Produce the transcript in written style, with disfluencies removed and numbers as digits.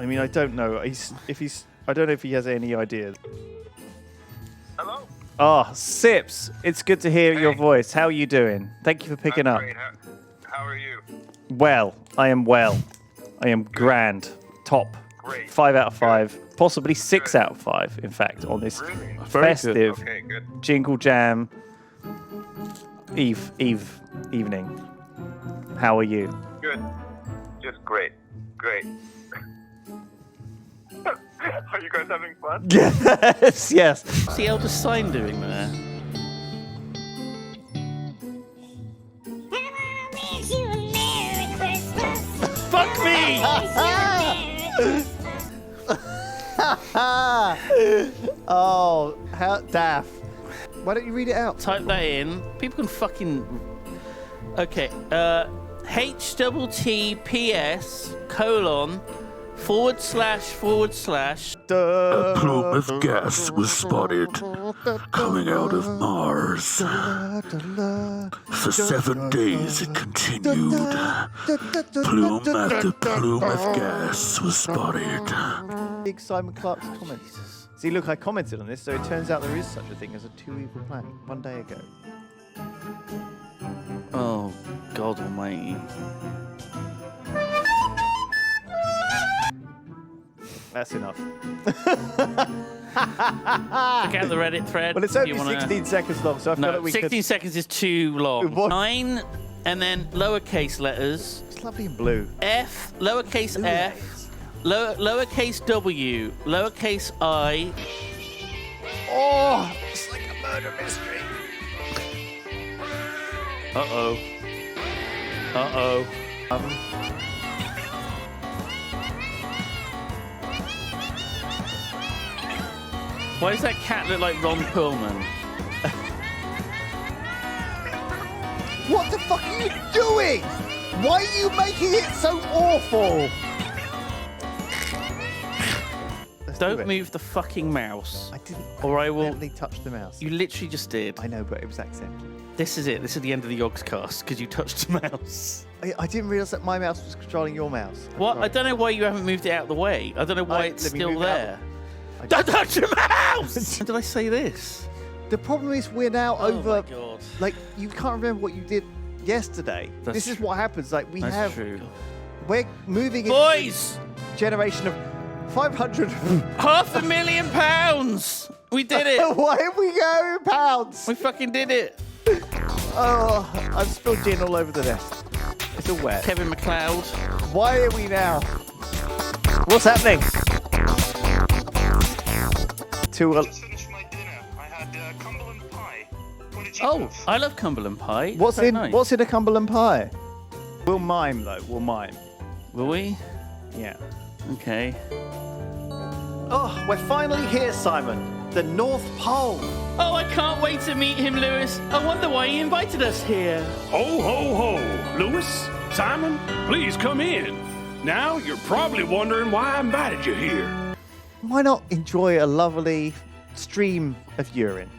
I mean, I don't know. I don't know if he has any ideas. Hello. Ah, Sips, it's good to hear your voice. How are you doing? Thank you for picking up. Great. How are you? Well, I am well. I am grand. Top. Great. 5 out of 5. Possibly 6 out of 5, in fact, on this Really? festive Okay, good. Jingle Jam evening. How are you? Good. Just great. Great. Are you guys having fun? Yes. What's the eldest sign doing there? Fuck me! Oh, how daft. Why don't you read it out? Type that in. People can fucking. Okay. HTTPS:// A plume of gas was spotted coming out of Mars. For 7 days it continued. Plume after plume of gas was spotted. Big Simon Clark's comments. See, look, I commented on this, so it turns out there is such a thing as a two evil planet 1 day ago. Oh, God Almighty. That's enough. Check out the Reddit thread. Well, it's if only you wanna... 16 seconds long, so I feel No, like we 16 seconds is too long. What? 9, and then lowercase letters. It's lovely in blue. F, lowercase f, lowercase w, lowercase I. Oh, it's like a murder mystery. Uh-oh. Uh-oh. Why does that cat look like Ron Perlman? What the fuck are you doing? Why are you making it so awful? Let's do Don't it. move the fucking mouse. I didn't. Or I will... accidentally touch the mouse. You literally just did. I know, but it was accidental. This is it. This is the end of the Yogscast because you touched the mouse. I didn't realise that my mouse was controlling your mouse. I'm What? sorry. I don't know why you haven't moved it out of the way. I don't know why it's let me still move it out. there. Don't touch the mouse! When did I say this? The problem is we're now over. Oh my God. Like, you can't remember what you did yesterday. That's This is true. what happens. Like, we That's have. true. We're moving Boys! into a generation of 500. £500,000! We did it! Why have we go in pounds? We fucking did it! Oh, I've spilled gin all over the desk. It's all wet. Kevin McLeod. Why are we now? What's happening? Just finished my dinner. I had Cumberland pie. What did you Oh, have? I love Cumberland pie. What's Very in nice. What's in a Cumberland pie? We'll mime though. We'll mime. Will we? Yeah. Okay. Oh, we're finally here, Simon. The North Pole. Oh, I can't wait to meet him, Lewis. I wonder why he invited us here. Ho, ho, ho. Lewis, Simon, please come in. Now, you're probably wondering why I invited you here. Why not enjoy a lovely stream of urine?